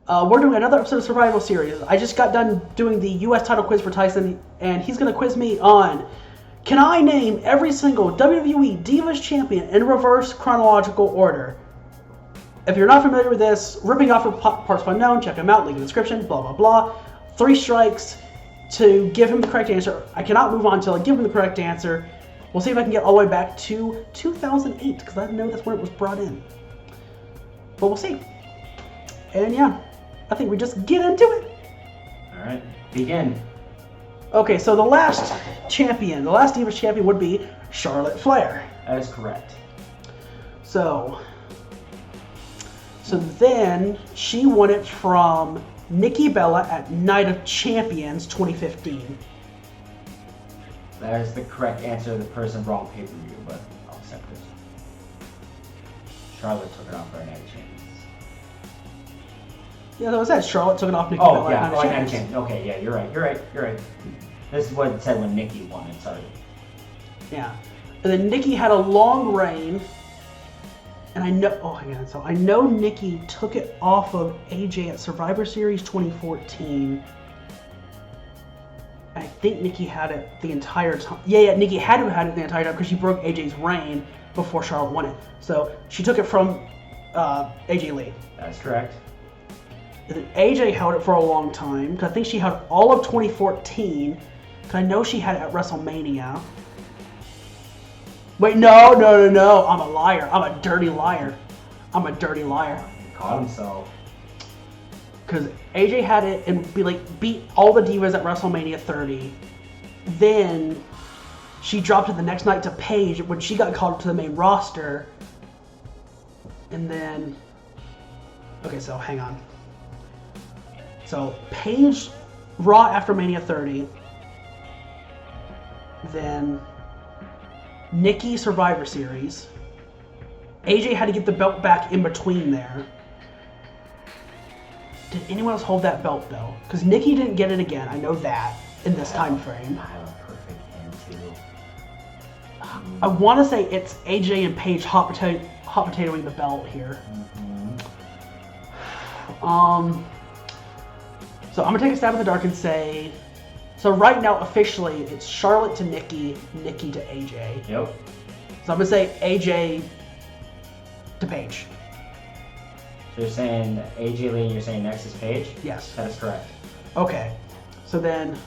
We're doing another episode of Survival Series. I just got done doing the U.S. title quiz for Tyson, and he's going to quiz me on, can I name every single WWE Divas champion in reverse chronological order? If you're not familiar with this, ripping off of parts unknown, check him out, link in the description, blah, blah, blah. 3 strikes to give him the correct answer. I cannot move on until I give him the correct answer. We'll see if I can get all the way back to 2008, because I know that's when it was brought in. But we'll see. And yeah, I think we just get into it. All right, begin. Okay, so the last Divas champion would be Charlotte Flair. That is correct. So then she won it from Nikki Bella at Night of Champions 2015. That is the correct answer to the person wrong pay-per-view, but I'll accept this. Charlotte took it off for a Night of Champions. Yeah, that was that. Charlotte took it off Nikki Bella at Night of Champions. Champions. Okay, yeah, you're right. This is what it said when Nikki won it, sorry. Yeah. And then Nikki had a long reign. And I know Nikki took it off of AJ at Survivor Series 2014. I think Nikki had it the entire time. Yeah, Nikki had to have had it the entire time because she broke AJ's reign before Charlotte won it. So she took it from AJ Lee. That's correct. And then AJ held it for a long time because I think she had all of 2014. Because I know she had it at WrestleMania. Wait, no. I'm a liar. I'm a dirty liar. Caught himself. Because AJ had it and beat all the Divas at WrestleMania 30. Then she dropped it the next night to Paige when she got called up to the main roster. And then... Okay, so hang on. So Paige, Raw after Mania 30. Then... Nikki Survivor Series. AJ had to get the belt back in between there. Did anyone else hold that belt though? Because Nikki didn't get it again. I know that in this time frame. I have a perfect hand too. I want to say it's AJ and Paige hot potatoing the belt here. So I'm gonna take a stab in the dark and say. So right now, officially, it's Charlotte to Nikki, Nikki to AJ. Yep. So I'm going to say AJ to Paige. So you're saying AJ Lee and you're saying next is Paige? Yes. That is correct. Okay. So then,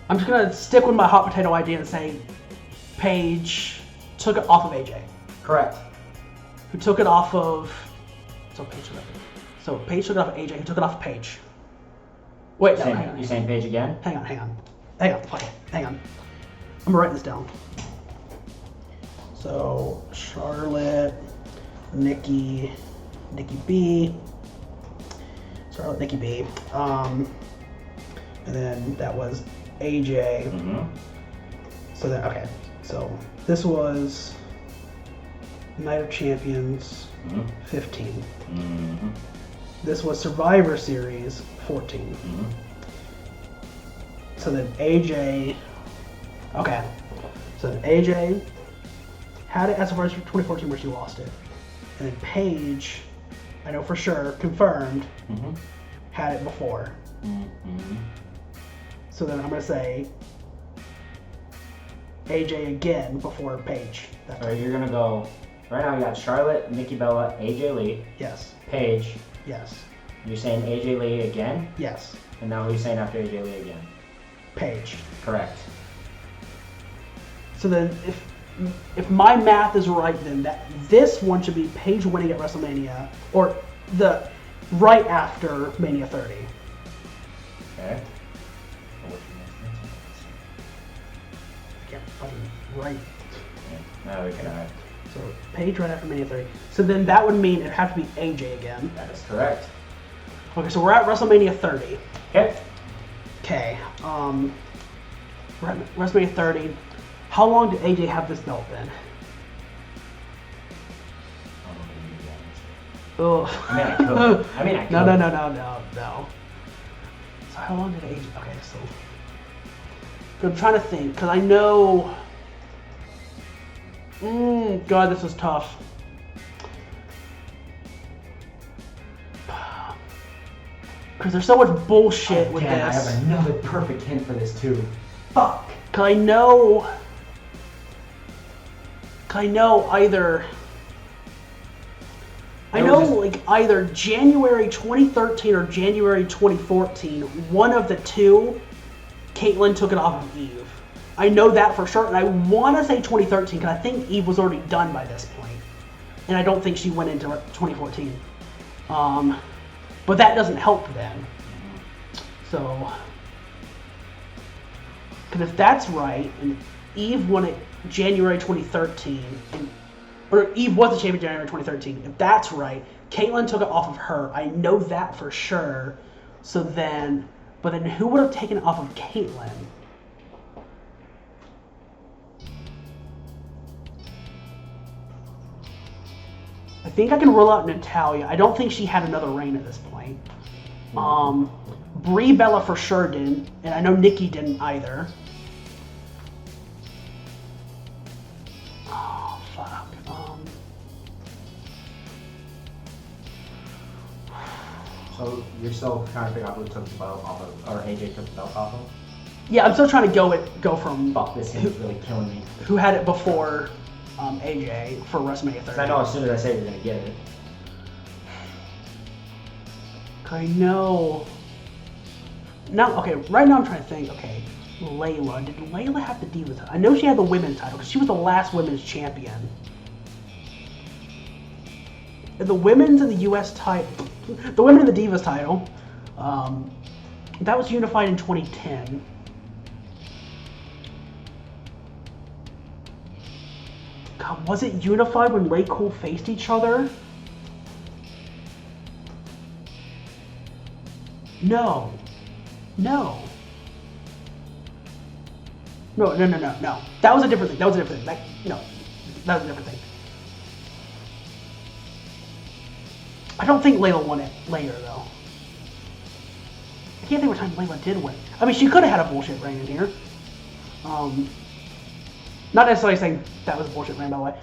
I'm just going to stick with my hot potato idea and say Paige took it off of AJ. Correct. Who took it off of... So Paige took it off of AJ, who took it off of Paige. Wait, no, hang on. You saying Paige again? Hang on. Okay, hang on. I'm writing this down. So, Charlotte, Nikki B. Charlotte, Nikki B. And then that was AJ. Mm-hmm. So then, okay. So, this was Night of Champions 15. Mm-hmm. This was Survivor Series 14. Mm-hmm. So then AJ... Okay. So then AJ had it at Survivor Series 2014 where she lost it. And then Paige, I know for sure, confirmed, had it before. Mm-hmm. So then I'm going to say AJ again before Paige. So you're going to go... Right now you got Charlotte, Nikki Bella, AJ Lee. Yes. Paige. Yes. You're saying AJ Lee again? Yes. And now what are you saying after AJ Lee again? Page. Correct. So then if my math is right, then this one should be Paige winning at WrestleMania, or the right after Mania 30. Okay. I can't fucking write. Yeah. No, we cannot. So Paige right after Mania 30. So then that would mean it'd have to be AJ again. That is correct. Okay, so we're at WrestleMania 30. Okay. Okay. We're at WrestleMania 30. How long did AJ have this belt then? Ugh. I mean, I could. No. So how long did AJ... Okay, so... I'm trying to think, because I know... God, this is tough. Because there's so much bullshit with Again, this. I have another perfect hint for this too. Fuck. Because I know either. I know, like, either January 2013 or January 2014, one of the two, Caitlyn took it off of Eve. I know that for sure, and I want to say 2013, because I think Eve was already done by this point. And I don't think she went into 2014. But that doesn't help them. So, because if that's right, and Eve won it January 2013, or Eve was the champion January 2013. If that's right, Caitlyn took it off of her. I know that for sure. So then, but then who would have taken it off of Caitlyn? I think I can rule out Natalya. I don't think she had another reign at this point. Brie Bella for sure didn't, and I know Nikki didn't either. Oh, fuck. So you're still trying to figure out who took the belt off of, or AJ took the belt off of? Yeah, I'm still trying to go from Fuck, this hint's really killing me. who had it before AJ for WrestleMania 30. I know as soon as I say you're gonna get it. I know. Now, okay, right now I'm trying to think, okay, Layla. Did Layla have the Diva title? I know she had the women's title because she was the last women's champion. And the women's and the US title, the women and the Divas title, that was unified in 2010. God, was it unified when Ray Cool faced each other? No. No. No. That was a different thing. No, that was a different thing. I don't think Layla won it later, though. I can't think what time Layla did win. I mean, she could have had a bullshit reign in here. Not necessarily saying that was a bullshit reign, by the way.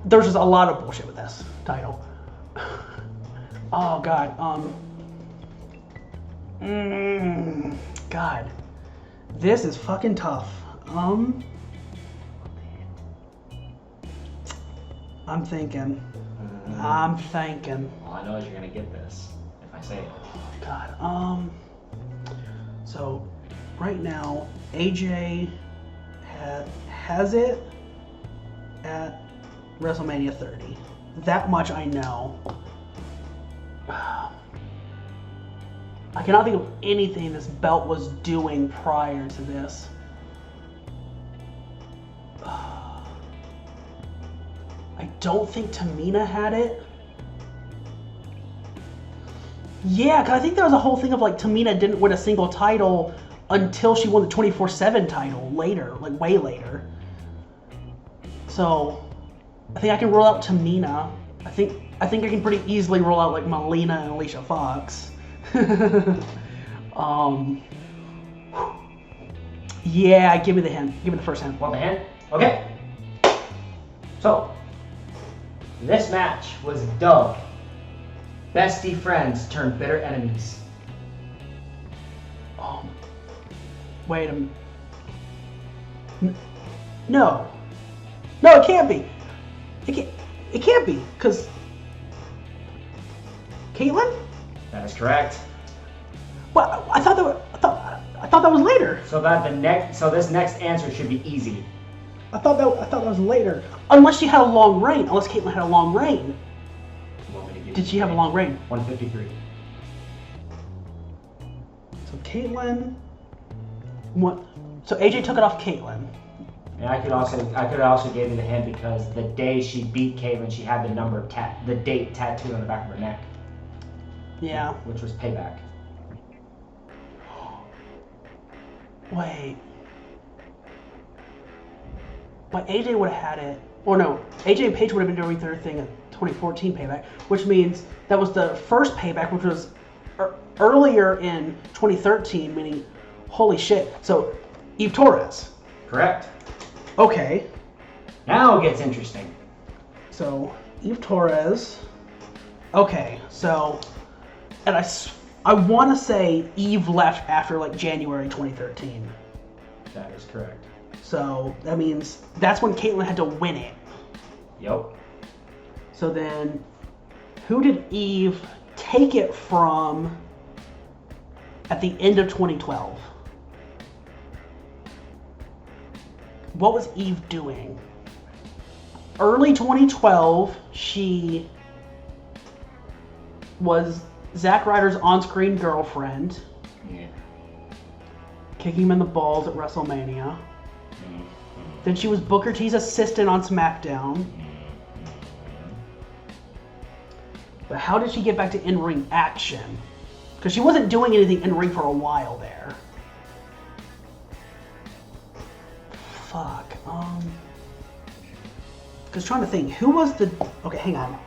There's just a lot of bullshit with this title. Oh, God. God. This is fucking tough. I'm thinking. All I know is you're gonna get this if I say it. God. So, right now, AJ has it at WrestleMania 30. That much I know. I cannot think of anything this belt was doing prior to this. I don't think Tamina had it. Yeah, because I think there was a whole thing of like Tamina didn't win a single title until she won the 24/7 title later, like way later. So I think I can roll out Tamina. I think I can pretty easily roll out like Melina and Alicia Fox. Yeah, give me the hint. Give me the first hint. Want the hint? Okay. So, this match was dubbed Bestie Friends Turned Bitter Enemies. Wait a minute. No, it can't be. It can't be, because Caitlyn? That is correct. Well, I thought that was later. So this next answer should be easy. I thought that was later. Unless she had a long reign. Unless Caitlyn had a long reign. Did she have a long reign? 153. So Caitlyn. What? So AJ took it off Caitlyn. And I could also give you the hint because the day she beat Caitlyn, she had the date tattooed on the back of her neck. Yeah. Which was Payback. Wait. But AJ would have had it. Or no, AJ and Paige would have been doing their thing at 2014 Payback, which means that was the first Payback, which was earlier in 2013, meaning, holy shit. So, Eve Torres. Correct. Okay. Now it gets interesting. So, Eve Torres. Okay, so, and I I want to say Eve left after like January 2013. That is correct. So that means that's when Caitlyn had to win it. Yep. So then, who did Eve take it from at the end of 2012? What was Eve doing? Early 2012, she was Zack Ryder's on-screen girlfriend. Yeah. Kicking him in the balls at WrestleMania. Then she was Booker T's assistant on SmackDown. But how did she get back to in-ring action? Because she wasn't doing anything in-ring for a while there. Fuck. Because trying to think, who was the... Okay, hang on.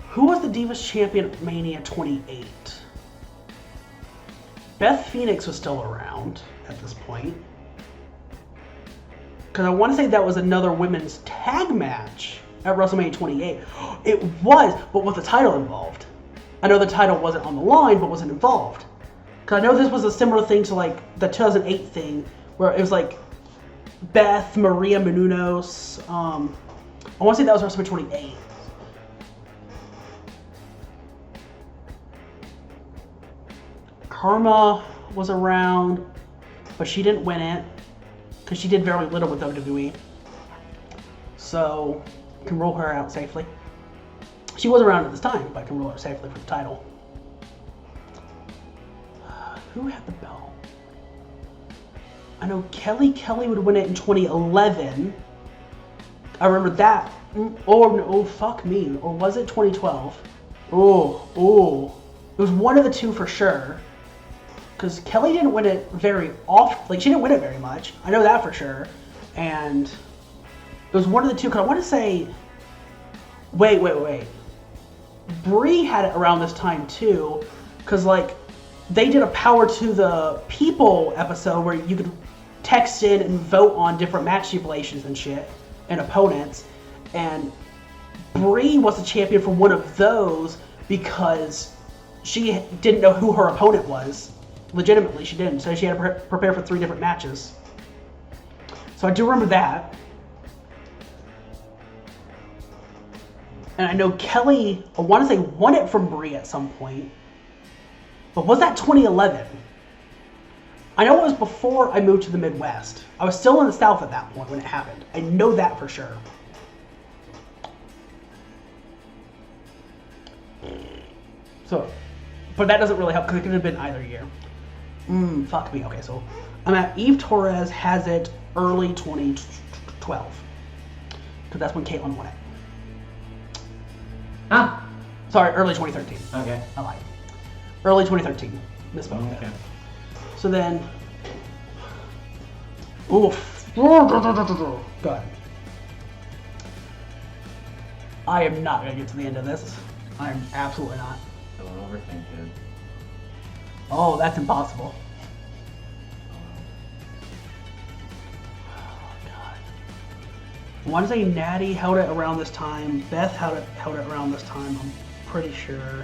Who was the Divas Champion at Mania 28? Beth Phoenix was still around at this point. Because I want to say that was another women's tag match at WrestleMania 28. It was, but with the title involved. I know the title wasn't on the line, but wasn't involved. Because I know this was a similar thing to like the 2008 thing, where it was like Beth, Maria Menounos. I want to say that was WrestleMania 28. Karma was around, but she didn't win it because she did very little with WWE. So, can roll her out safely. She was around at this time, but I can roll her safely for the title. Who had the belt? I know Kelly would win it in 2011. I remember that. Oh, fuck me. Or was it 2012? Oh. It was one of the two for sure. Because Kelly didn't win it very often. Like, she didn't win it very much. I know that for sure. And it was one of the two. Because I want to say... Wait. Brie had it around this time, too. Because, like, they did a Power to the People episode where you could text in and vote on different match stipulations and shit. And opponents. And Brie was the champion for one of those because she didn't know who her opponent was. Legitimately, she didn't. So she had to prepare for 3 different matches. So I do remember that. And I know Kelly, I want to say, won it from Brie at some point. But was that 2011? I know it was before I moved to the Midwest. I was still in the South at that point when it happened. I know that for sure. So, but that doesn't really help because it could have been either year. Fuck me. Okay, so I'm at Eve Torres has it early 2012. Because that's when Caitlyn won it. Huh? Sorry, early 2013. Okay. I lied. Early 2013. Misspoke. Okay. So then... Oof. Go ahead. I am not going to get to the end of this. I am absolutely not. Don't overthink it. Oh, that's impossible. Oh, God. I want to say Natty held it around this time. Beth held it around this time, I'm pretty sure.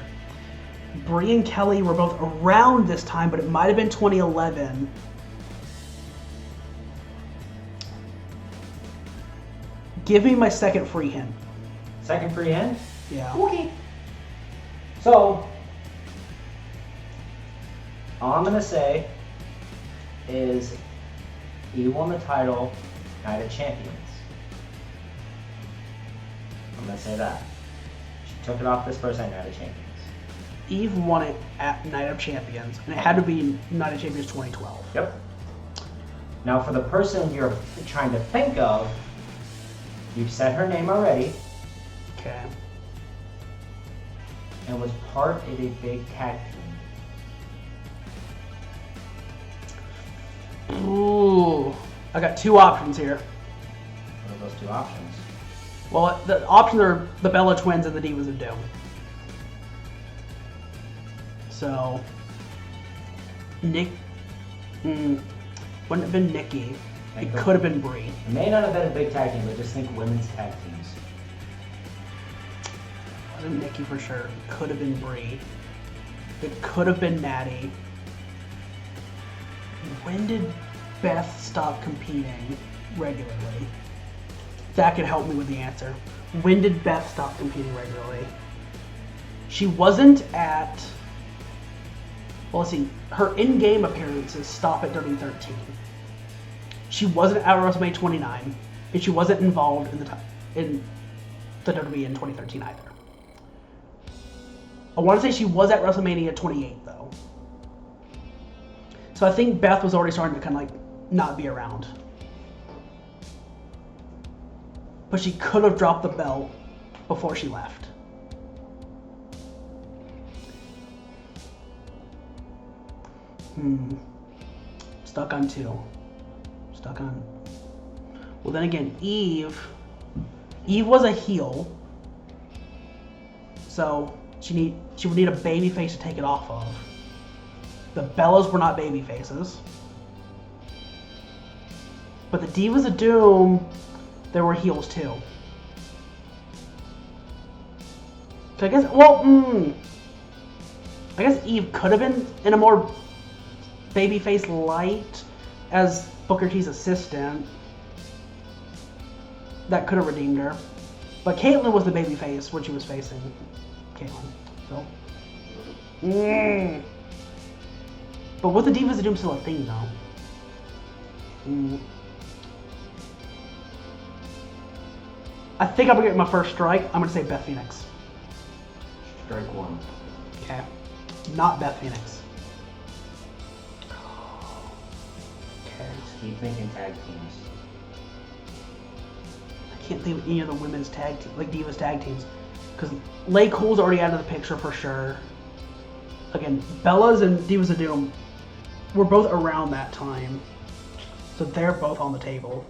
Brie and Kelly were both around this time, but it might have been 2011. Give me my second free hint. Second free hint? Yeah. Okay. So, all I'm going to say is he won the title Night of Champions. I'm going to say that. She took it off this person at Night of Champions. Eve won it at Night of Champions, and it had to be Night of Champions 2012. Yep. Now, for the person you're trying to think of, you've said her name already. Okay. And was part of a big tag team. Ooh. I got 2 options here. What are those 2 options? Well, the options are the Bella Twins and the Divas of Doom. So, wouldn't have been Nikki. It could have been Brie. It may not have been a big tag team, but just think women's tag teams. Wasn't Nikki for sure. Could have been Brie. It could have been Natty. When did Beth stop competing regularly? That could help me with the answer. When did Beth stop competing regularly? She wasn't at... Well, let's see. Her in-game appearances stop at WWE 13. She wasn't at WrestleMania 29, and she wasn't involved in the WWE in 2013 either. I want to say she was at WrestleMania 28 though. So I think Beth was already starting to kind of like not be around. But she could have dropped the belt before she left. Stuck on 2. Stuck on... Well, then again, Eve was a heel. So she would need a baby face to take it off of. The Bellas were not baby faces. But the Divas of Doom, there were heels too. So I guess, I guess Eve could have been in a more babyface light as Booker T's assistant. That could have redeemed her. But Caitlyn was the babyface when she was facing Caitlyn. So. But was the Divas of Doom still a thing though? I think I'm gonna get my first strike. I'm gonna say Beth Phoenix. Strike 1. Okay. Not Beth Phoenix. Okay. Just keep thinking tag teams. I can't think of any of the women's tag team, like Divas tag teams, because Lay Cool's already out of the picture for sure. Again, Bellas and Divas of Doom were both around that time, so they're both on the table.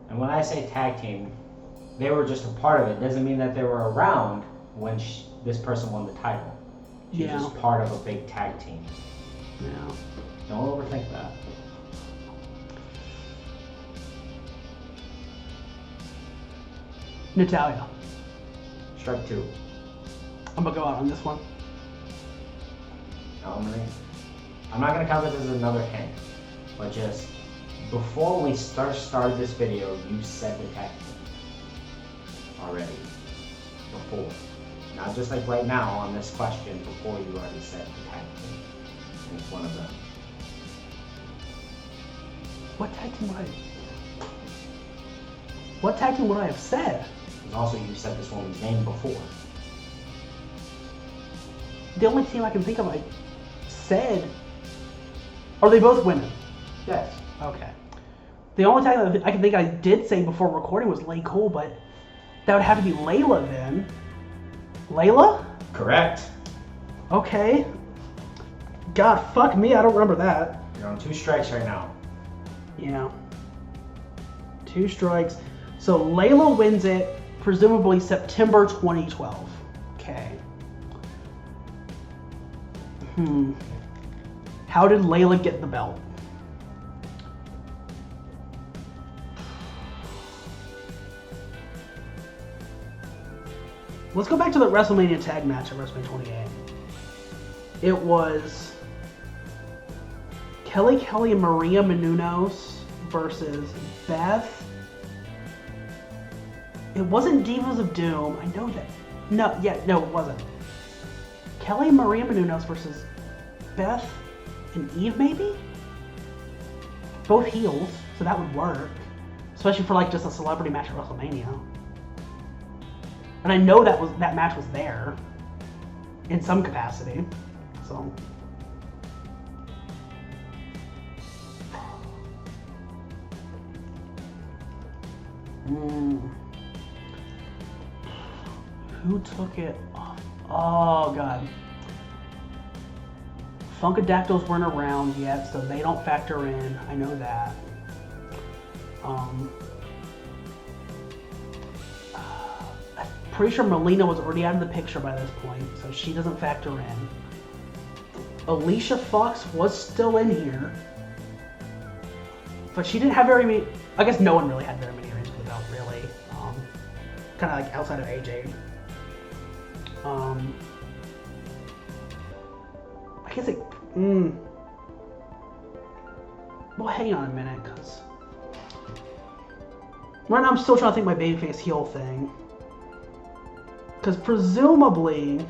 And when I say tag team, they were just a part of it. Doesn't mean that they were around when this person won the title. She was just part of a big tag team. Yeah. Don't overthink that. Natalia. Strike 2. I'm gonna go out on this one. I'm not gonna count this as another hint, but just before we started this video, you said the tag team already. Before. Not just like right now on this question, before you already said the tag team. And it's one of them. What tag team would I have said? Because also you said this woman's name before. The only team I can think of I said... Are they both women? Yes. Okay. The only time I can think I did say before recording was Lay Cole, but that would have to be Layla then. Layla? Correct. Okay. God, fuck me, I don't remember that. You're on 2 strikes right now. Yeah. 2 strikes. So Layla wins it, presumably September 2012. Okay. How did Layla get the belt? Let's go back to the WrestleMania tag match at WrestleMania 28. It was Kelly and Maria Menounos versus Beth. It wasn't Divas of Doom. I know that. No, it wasn't. Kelly and Maria Menounos versus Beth and Eve, maybe? Both heels, so that would work. Especially for like just a celebrity match at WrestleMania. And I know that match was there in some capacity. So who took it off? Oh god. Funkadactyls weren't around yet, so they don't factor in. I know that. I'm pretty sure Melina was already out of the picture by this point, so she doesn't factor in. Alicia Fox was still in here, but she didn't have very many. I guess no one really had very many reigns for the belt, really. kind of like outside of AJ. I guess it. Well, hang on a minute, because right now I'm still trying to think my babyface heel thing. Because presumably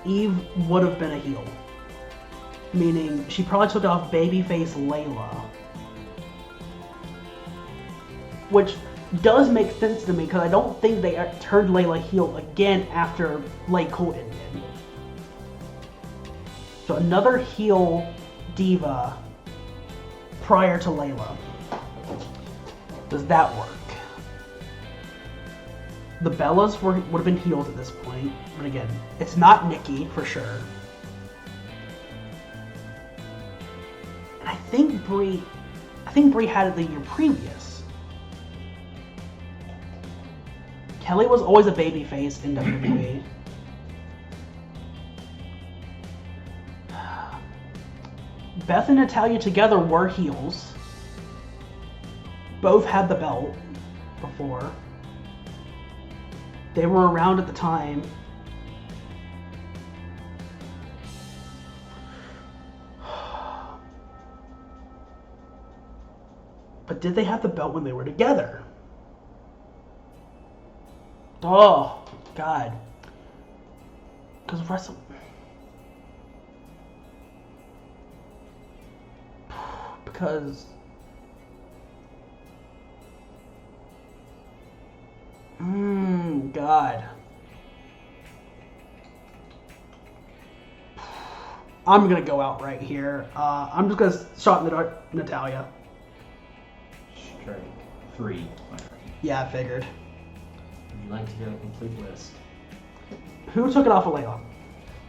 Eve would have been a heel. Meaning she probably took off babyface Layla. Which does make sense to me because I don't think they turned Layla heel again after Lay Colton did. So another heel diva prior to Layla. Does that work? The Bellas would have been heels at this point, but again, it's not Nikki for sure. And I think Brie had it the year previous. Kelly was always a babyface in WWE. Beth and Natalya together were heels. Both had the belt before. They were around at the time. But did they have the belt when they were together? Oh, God. Because God. I'm gonna go out right here. I'm just gonna shot in the dark, Natalya. Straight 3, my friend. Yeah, I figured. Would you like to get a complete list? Who took it off of Layla?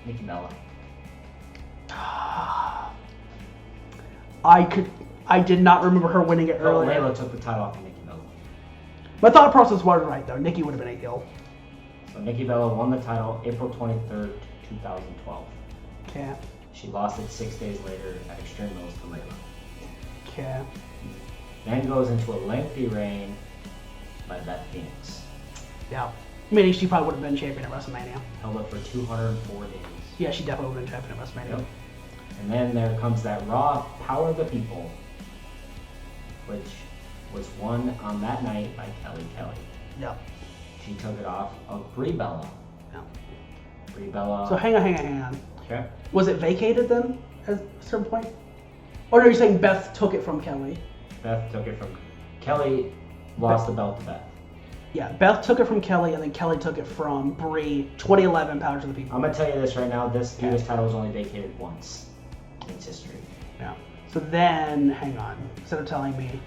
Nikki Bella. I did not remember her winning it Oh, earlier. Layla took the title off of Nikki Bella. My thought process was right though. Nikki would have been a heel. So Nikki Bella won the title April 23rd, 2012. Okay. She lost it 6 days later at Extreme Rules to Layla. Okay. Then goes into a lengthy reign by Beth Phoenix. Yeah. Meaning she probably would have been champion at WrestleMania. Held up for 204 days. Yeah, she definitely would have been champion at WrestleMania. Yep. And then there comes that Raw Power of the People, which was won on that night by Kelly Kelly. Yep. She took it off of Brie Bella. Yeah. Brie Bella. So hang on. Okay. Was it vacated then at a certain point? Or no, you're saying Beth took it from Kelly? Beth took it from Kelly. Lost the belt to Beth. Yeah, Beth took it from Kelly, and then Kelly took it from Brie. 2011 Powers of the People. I'm gonna tell you this right now. This Divas title was only vacated once in its history. Yeah. So then, hang on. Instead of telling me.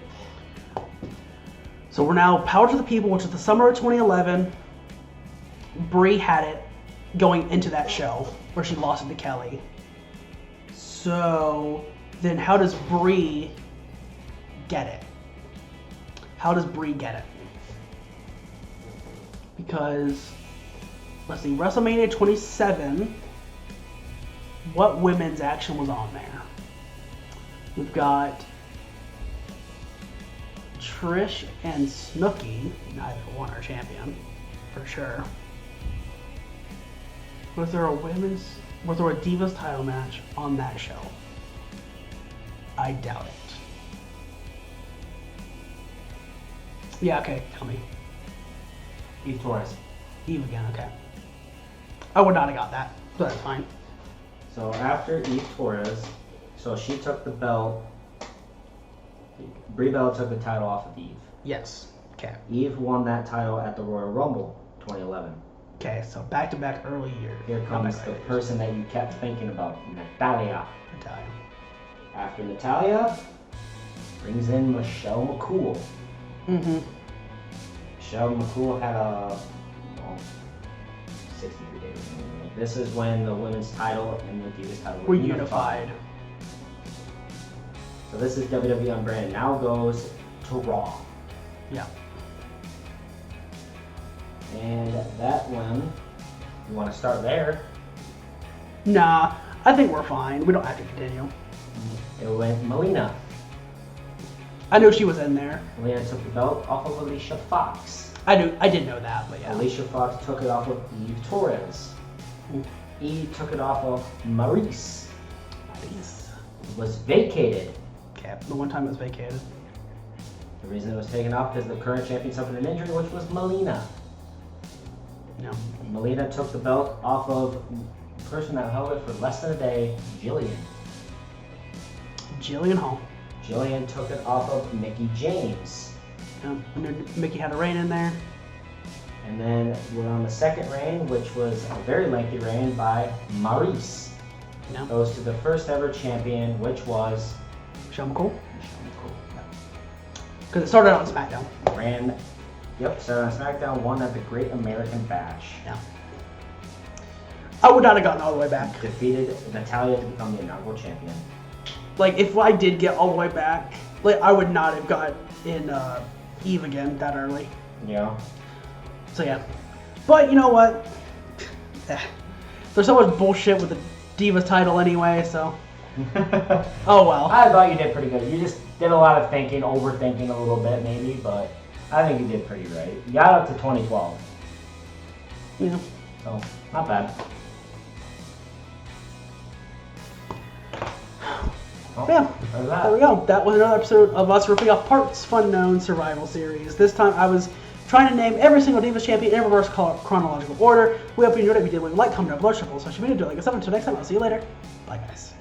So we're now Powers of the People, which is the summer of 2011. Brie had it going into that show where she lost it to Kelly. So then how does Brie get it? How does Brie get it? Because, let's see, WrestleMania 27, what women's action was on there? We've got Trish and Snooki, neither one are champion, for sure. Was there a Divas title match on that show? I doubt it. Yeah, okay, tell me. Eve Torres. Eve again, okay. I would not have got that, but that's fine. So after Eve Torres, so she took the belt. Brie Bella took the title off of Eve. Yes, okay. Eve won that title at the Royal Rumble 2011. Okay, so back-to-back early years. Here comes the person that you kept thinking about, Natalya. Natalya. After Natalya, brings in Michelle McCool. Mm-hmm. Michelle McCool had a 63 days. This is when the women's title and the Divas title Were unified. So this is WWE unbranded. Now goes to Raw. Yeah. And that one, you want to start there? Nah, I think we're fine. We don't have to continue. It went Melina. I know she was in there. Melina took the belt off of Alicia Fox. I did know that, but yeah. Alicia Fox took it off of Eve Torres. Eve took it off of Maurice. Nice. It was vacated. Okay, the one time it was vacated. The reason it was taken off is the current champion suffered an injury, which was Melina. No. Melina took the belt off of the person that held it for less than a day, Jillian. Jillian Hall. Jillian took it off of Mickey James. Yeah, Mickey had a reign in there. And then we're on the second reign, which was a very lengthy reign by Maurice. Yeah. Goes to the first ever champion, which was Michelle McCool. Michelle McCool. Because it started on SmackDown. Started on SmackDown, won at the Great American Bash. Yeah. I would not have gotten all the way back. Defeated Natalia to become the inaugural champion. Like, if I did get all the way back, like, I would not have got in Eve again that early. Yeah. So, yeah. But, you know what? There's so much bullshit with the Divas title anyway, so. Oh, well. I thought you did pretty good. You just did a lot of thinking, overthinking a little bit maybe, but I think you did pretty right. You got up to 2012. Yeah. So, not bad. Well, Yeah, there we go. That was another episode of us ripping off Parts Fun Known Survival Series. This time I was trying to name every single Divas champion in reverse chronological order. We hope you enjoyed it. If you did, leave a like, comment, down below, triple, social media, do it like us up. Until next time, I'll see you later. Bye, guys.